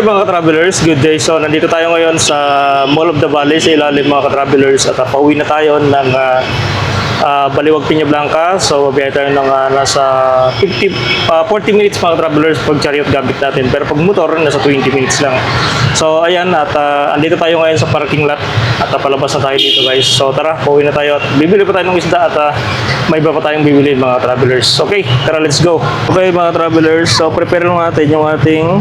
Mga travelers, good day. So nandito tayo ngayon sa Mall of the Valley sa ilalim mga travelers at pauwi na tayo ng Baliwag Piña Blanca. So biyahe tayo ng nasa 40 minutes mga travelers pag chariot gamit natin. Pero pag motor, nasa 20 minutes lang. So ayan at andito tayo ngayon sa parking lot at palabas na tayo dito guys. So tara, pauwi na tayo at bibili pa tayo ng isda at may iba pa tayong bibili mga travelers. Okay, tara let's go. Okay mga travelers, so prepare lang natin yung ating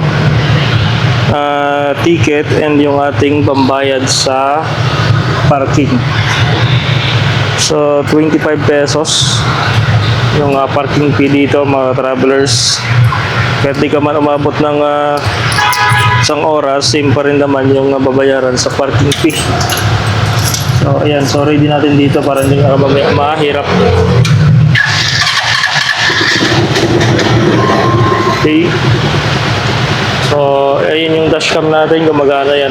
ticket and yung ating pambayad sa parking. So 25 pesos yung parking fee dito mga travelers. Kahit di ka man umabot ng isang oras, same pa rin naman yung babayaran sa parking fee. So ayan, so ready natin dito para hindi ka mahirap. Okay. So, ayun yung dashcam natin, gumagana yan.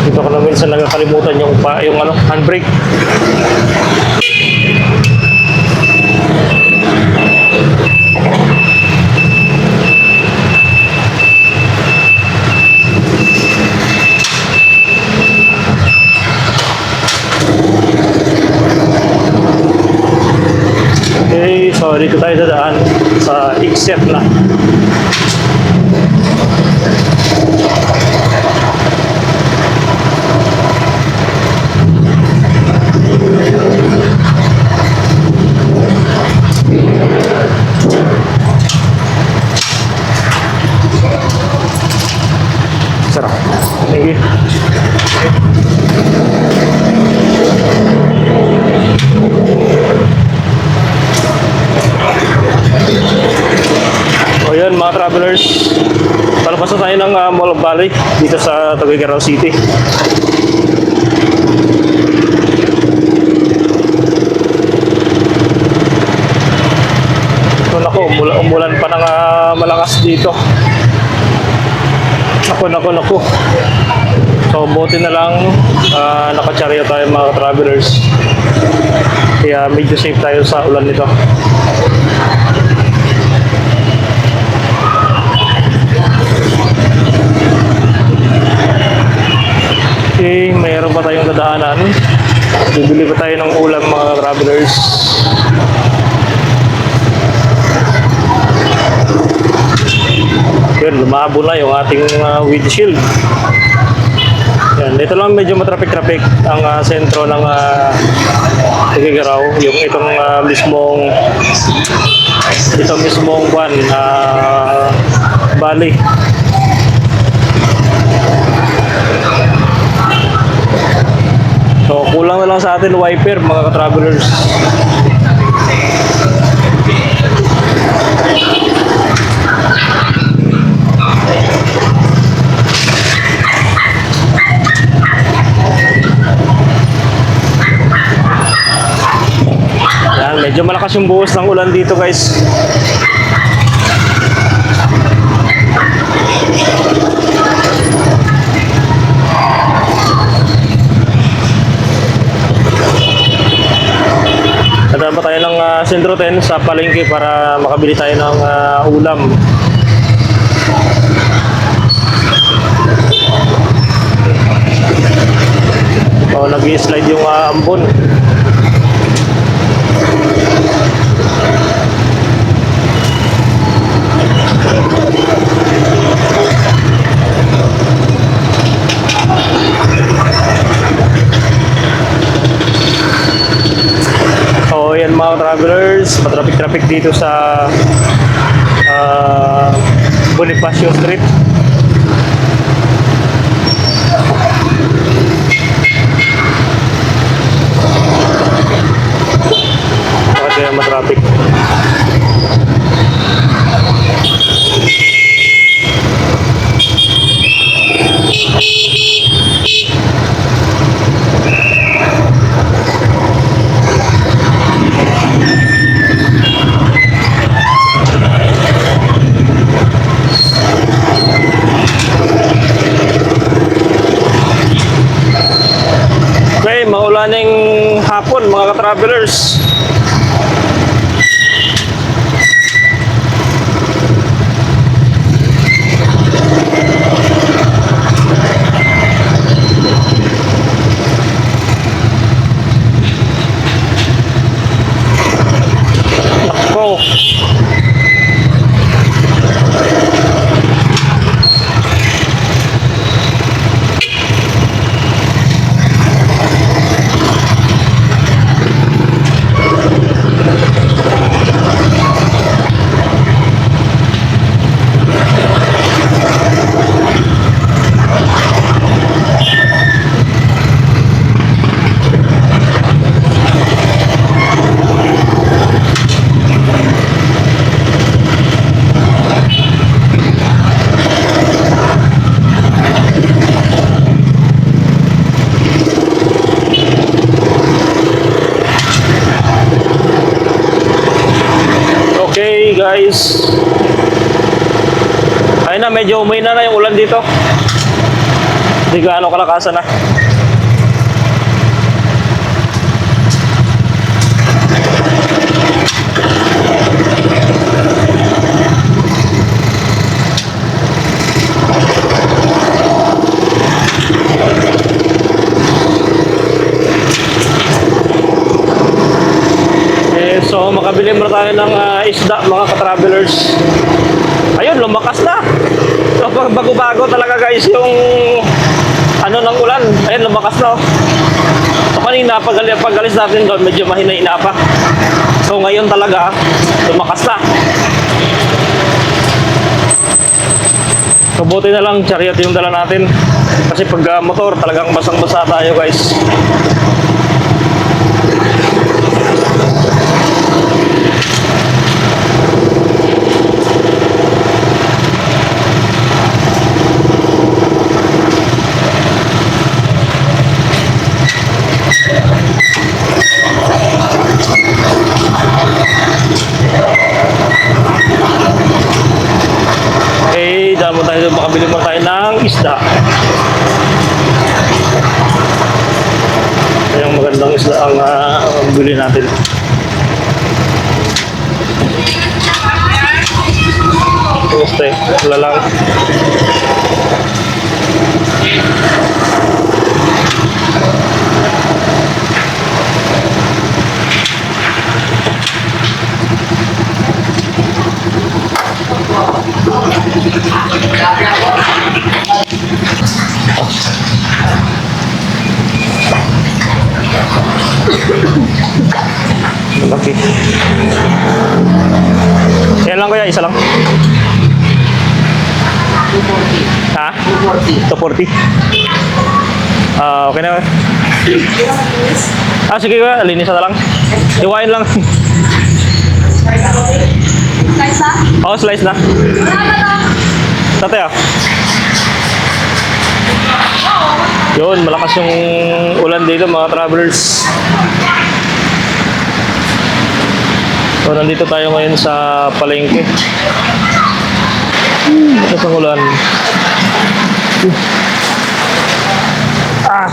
Dito ko na minsan nagkakalimutan yung handbrake. Okay, so dito tayo dadaan sa exit na. Sarap. Thank you. O yun mga travelers, palabas na tayo ng Mall of Valley dito sa Tuguegarao City. So naku, umulan pa ng malakas dito. Naku. So buti na lang nakacharya tayo mga travelers. Kaya medyo safe tayo sa ulan nito. Okay, mayroon pa tayong dadaanan. Bibili pa tayo ng ulam mga travelers. Yun, lumabo na yung ating windshield. Yan, ito lang medyo matraffic-traffic ang sentro ng Tuguegarao. Yung itong mismong Bali. So, kulang na lang sa atin wiper mga ka-travelers. Yan, medyo malakas yung buhos ng ulan dito guys. Dadaan pa tayo ng Sentro 10 sa palengke para makabili tayo ng ulam. O, nag-i-slide yung ambon. So yan mga travelers, matraffic-traffic dito sa Bonifacio Street. Bakit kaya matraffic? hapon mga ka-travelers. Nako. Okay guys, ayun na, medyo umina na yung ulan dito. Hindi gaano kalakasan na. So makabili muna tayo ng isda mga ka-travelers. Ayun, lumakas na. So bago-bago talaga guys yung ano ng ulan. Ayun, lumakas na. So kanina pag-alis natin doon medyo mahina-hina pa. So ngayon talaga lumakas na. So buti na lang chariot yung dala natin. Kasi pag motor talagang basang-basa tayo guys. Okay, dahil mo tayo doon, makabili mo tayo ng isda. Yung magandang isda ang bili natin. Gusto wala lang. Malaki. Yan lang kuya, isa lang. 240. Ha? 240. 240. Okay na. Sige kuya, linis na lang. Iwain lang. Slice na? Oo, slice na. Wala na. Tatay ah. Yun, malakas yung ulan dito mga travelers. So, nandito tayo ngayon sa palengke. Malakas ang ulan. Ah!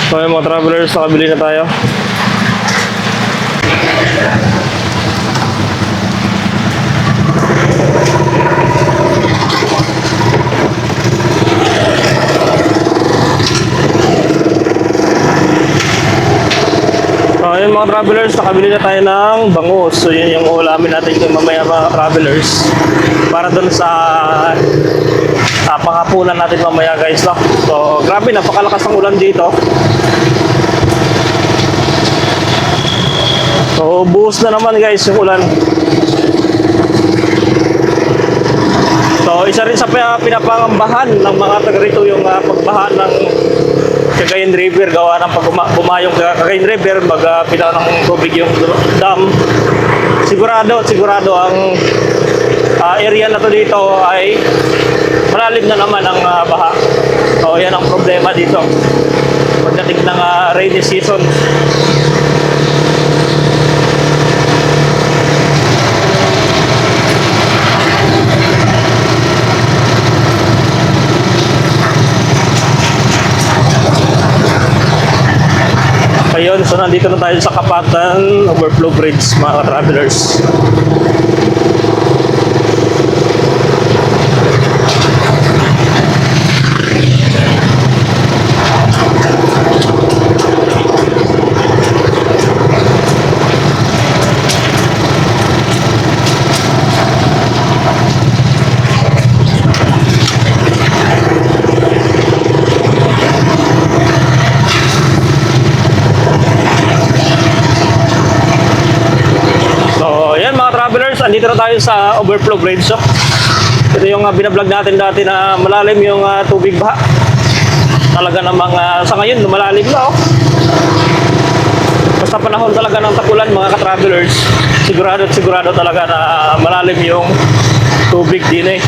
So, yung mga travelers, nakabili na tayo. So, ayun mga travelers, nakabili na tayo ng bangus. So, yun yung ulamin natin yung mamaya mga travelers. Para dun sa panghapunan natin mamaya guys. No? So, grabe, napakalakas ng ulan dito. So, buhos na naman guys yung ulan. So, isa rin sa pinapangambahan ng mga taga rito yung pagbaha ng Cagayan River, gawa ng pag bumayong Cagayan River, magpitaw ng tubig yung dam. Sigurado ang area na to dito ay malalim na naman ang baha. So yan ang problema dito pagdating ng rainy season. Ayun, so nandito na tayo sa Kapatan Overflow Bridge, mga travelers. So, yan mga travelers, andito na tayo sa Overflow Bridge. So, ito yung binablog natin dati na malalim yung tubig baha. Talaga namang sa ngayon, lumalalim na. Oh. Basta panahon talaga ng tagulan mga ka-travelers, sigurado talaga na malalim yung tubig din eh.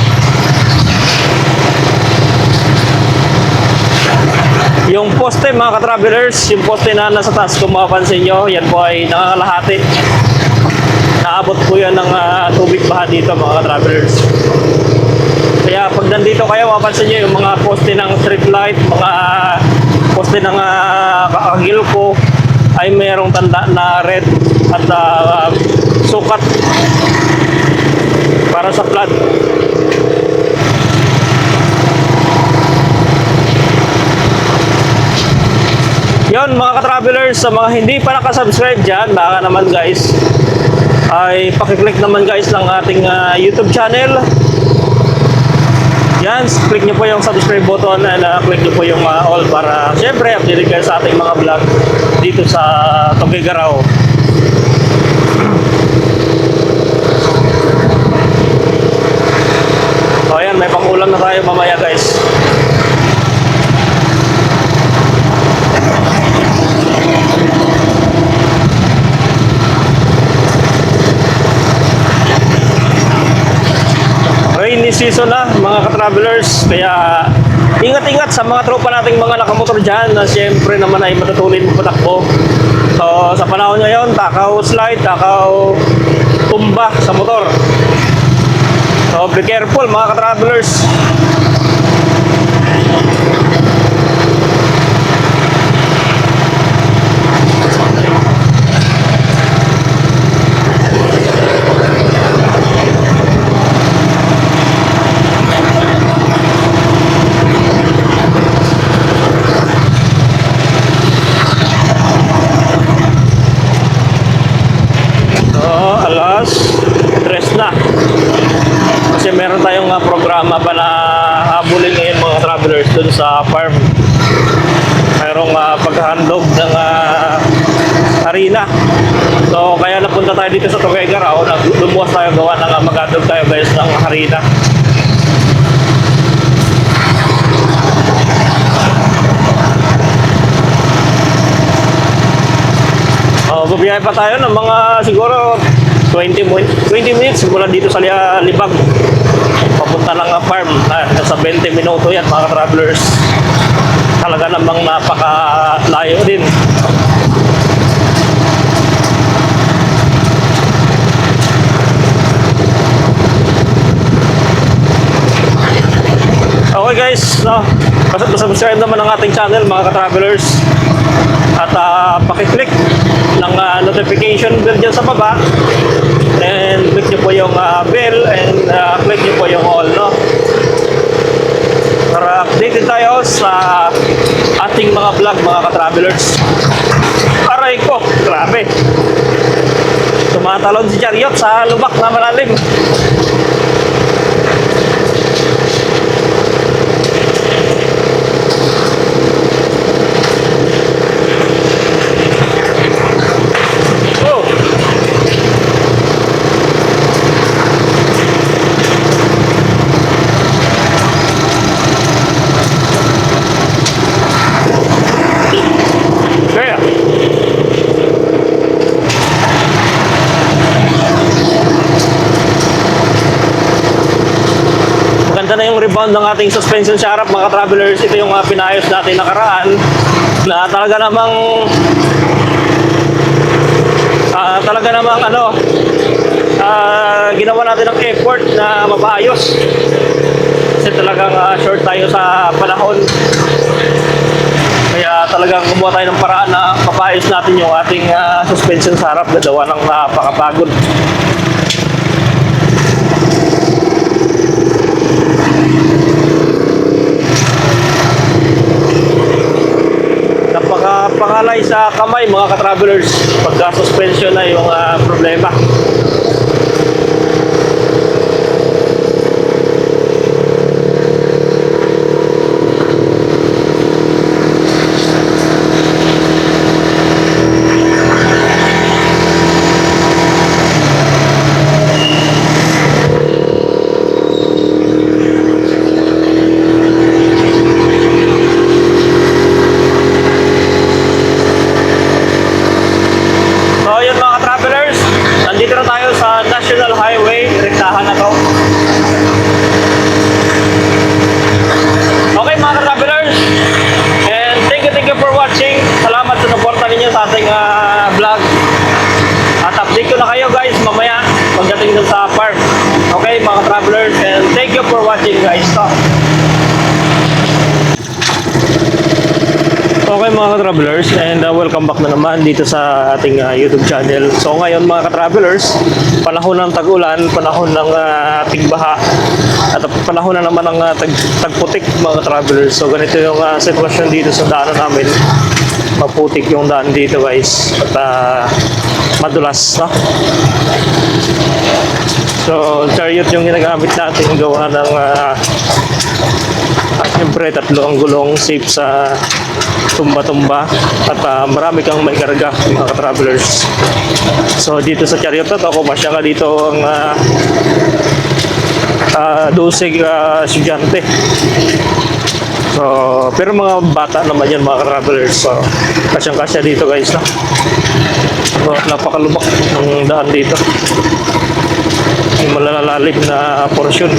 Yung poste mga ka-travelers, yung poste na nasa taas kung mapapansin nyo, yan po ay nakakalahati. Naabot po yan ng tubig baha dito mga ka-travelers. Kaya pag nandito kayo, mapapansin nyo yung mga poste ng street light, mga poste ng kakagilko ay mayroong tanda na red at sukat para sa flood. Yon mga ka-travelers, sa mga hindi pa nakasubscribe dyan, baka naman guys, ay pakiclick naman guys ng ating YouTube channel. Yan, click nyo po yung subscribe button and click nyo po yung all para syempre update kayo sa ating mga vlog dito sa Tuguegarao. So ayan, may pangulam na tayo mamaya guys. Rainy season na mga ka-travelers, kaya ingat-ingat sa mga tropa nating mga nakamotor dyan na siyempre naman ay matutulin mo patakbo. So sa panahon ngayon, takaw slide, takaw tumba sa motor. So be careful mga ka-travelers. Alas 3 na. Kasi meron tayong programa pa na habulin ngayon mga travelers dun sa farm. Mayroong paghahandog ng harina. So kaya napunta tayo dito sa Tuguegarao, lumuwas tayo gawa ng maghandog tayo guys ng harina. Bubiyahe pa tayo ng mga siguro 20 minutes mula dito sa Libag papunta ng farm. Nasa 20 minuto yan mga travelers. Talaga namang napakalayo din. Okay guys, subscribe naman ang ating channel mga ka-travelers. At pakiclick ng notification bell dyan sa baba. And click nyo po yung bell and click nyo po yung all, no? Para updated tayo sa ating mga vlog mga ka-travelers. Aray ko, grabe. Tumatalon si Chariot sa lubak na malalim. Maganda na yung rebound ng ating suspension sa harap mga travelers. Ito yung pinayos natin nakaraan na talaga namang ginawa natin ng effort na mapaayos kasi talagang short tayo sa panahon, kaya talagang gumawa tayo ng paraan na maayos natin yung ating suspension sa harap. Dalawa ng napakapagod. Napakapangalay sa kamay mga ka-travelers pagka suspension na yung problema. So yun mga ka-travelers, nandito na tayo sa National Highway, rektahan na to. Okay mga ka-travelers, and thank you for watching. Salamat sa suporta ninyo sa ating vlog. At update ko na kayo guys mamaya pagdating dun sa park. Okay mga ka-travelers, and thank you for watching guys. Okay mga ka-travelers, and welcome back na naman dito sa ating YouTube channel. So ngayon mga ka-travelers, panahon ng tag-ulan, panahon ng tigbaha, at panahon na naman ng tagputik mga ka-travelers. So ganito yung sitwasyon dito sa daanan namin. Maputik yung daan dito guys, at madulas, no? So chariot yung ginagamit natin, gawa ng siyempre tatlo ang gulong, safe sa tumba-tumba, at marami kang may karga mga travelers. So dito sa chariot na to, kumasya ka dito ang 12 estudyante. So pero mga bata naman yan mga travelers. So kasyang-kasya dito guys, no? So, napakalubak ng daan dito, yung malalalim na portion.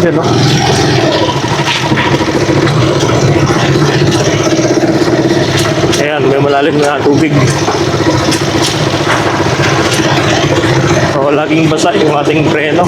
Yan, no? Ayan, may malalim na tubig. So, laging basa yung ating preno.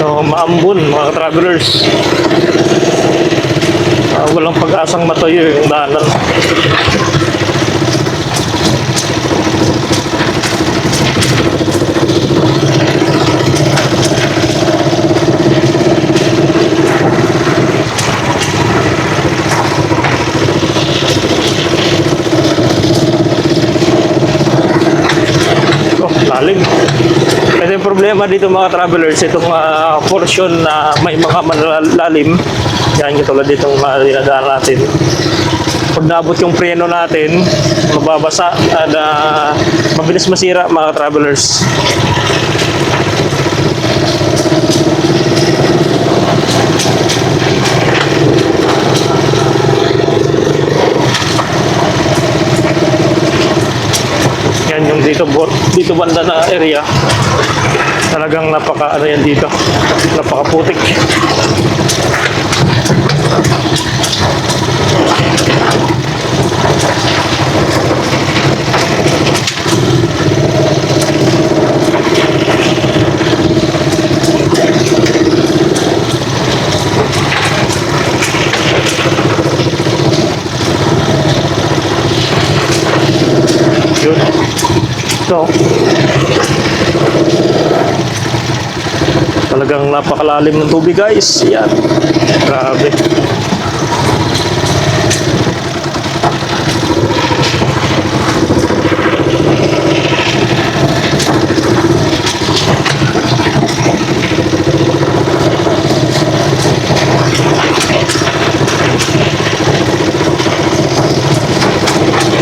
So, maambon mga travelers. Walang pag-asang matuyo yung daanan. Lalim. Kasi yung problema dito mga travelers, itong portion na may mga malalim, yan yung tulad ditong dinadaan natin. Pag naabot yung preno natin, mababasa at mabilis masira mga travelers. Yan yung dito banda na area, talagang napaka ano yan dito, napakaputik. Yun. So, talagang napakalalim ng tubig guys. Yan. Grabe.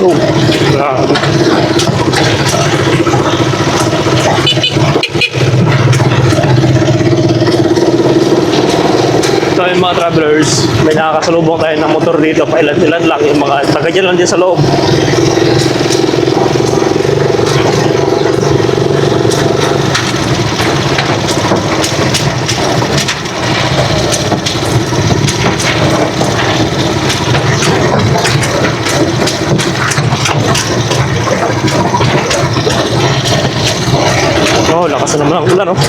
Oh, grabe. mga travelers, may nakakasalubong tayo ng motor dito. Pailan-ilan lang yung mga taga dyan lang din sa loob. Oh, lakas na naman ang ulan, oh.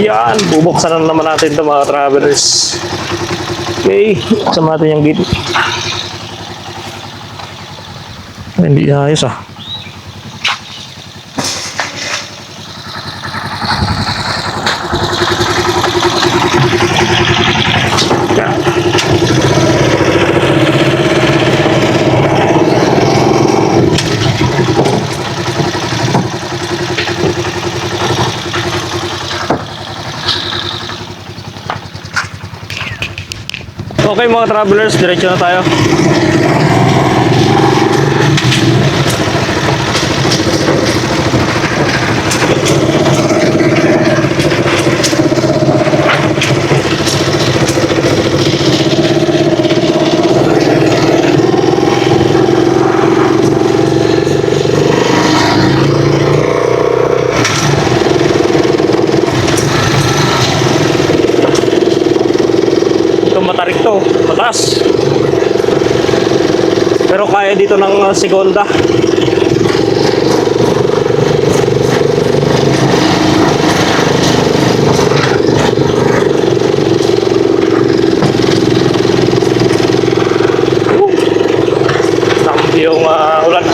Yan, bubuksan na naman natin ito mga travelers. Okay, sama natin yung gate. Hindi ayos ah. Okay mga travelers, diretso na tayo. Matarik to, mataas. Pero kaya dito ng Segunda. Nakapit yung ulan.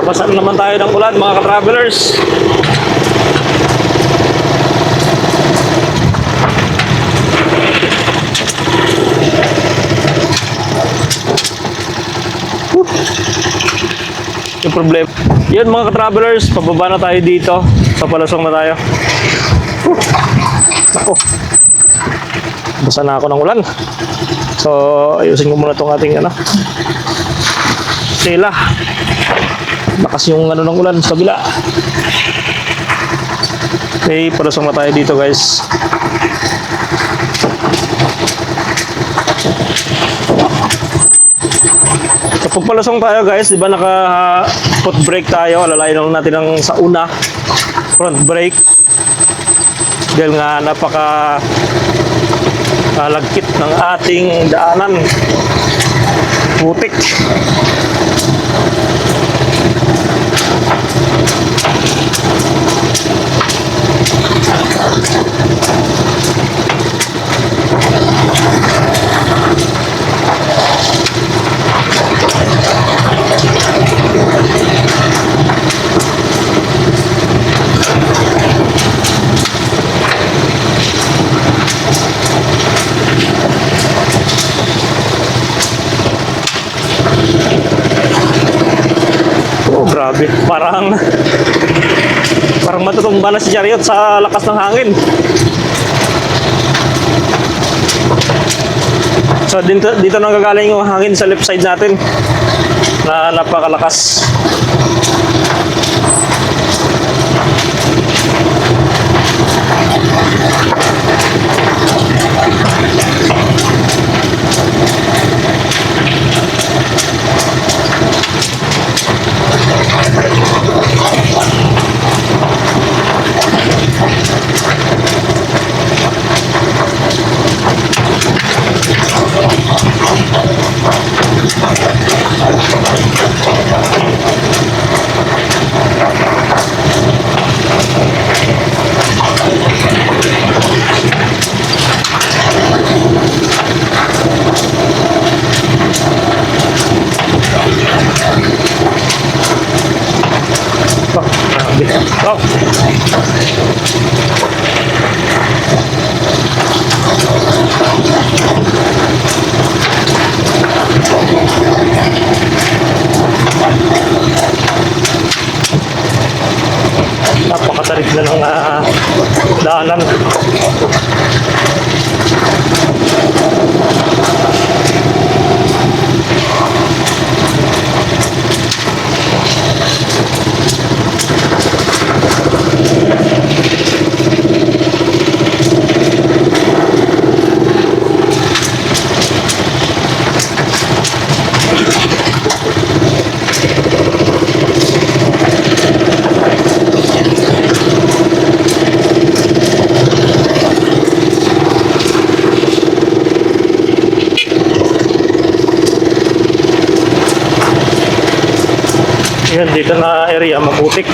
Basan naman tayo ng ulan mga ka-travelers. Yung problema. Yun mga ka-travelers, pababa na tayo dito. Sa Palusong na tayo. Ako. Basa na ako ng ulan. So, ayusin ko muna itong ating tela. Lakas yung ng ulan sa kabila. Okay, Palusong na tayo dito guys. Kapag Palusong tayo guys, di ba naka foot brake tayo, alalayan lang natin ng sa una front brake dahil nga napaka lagkit ng ating daanan, putik. Grabe, parang tutumba na si Chariot sa lakas ng hangin. So dito nang gagaling yung hangin sa left side natin na napakalakas. Oh, grabe. Oh. Napakatarik na ng daanan. Yan, dito na area maputik.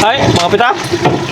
Ay, mga pita.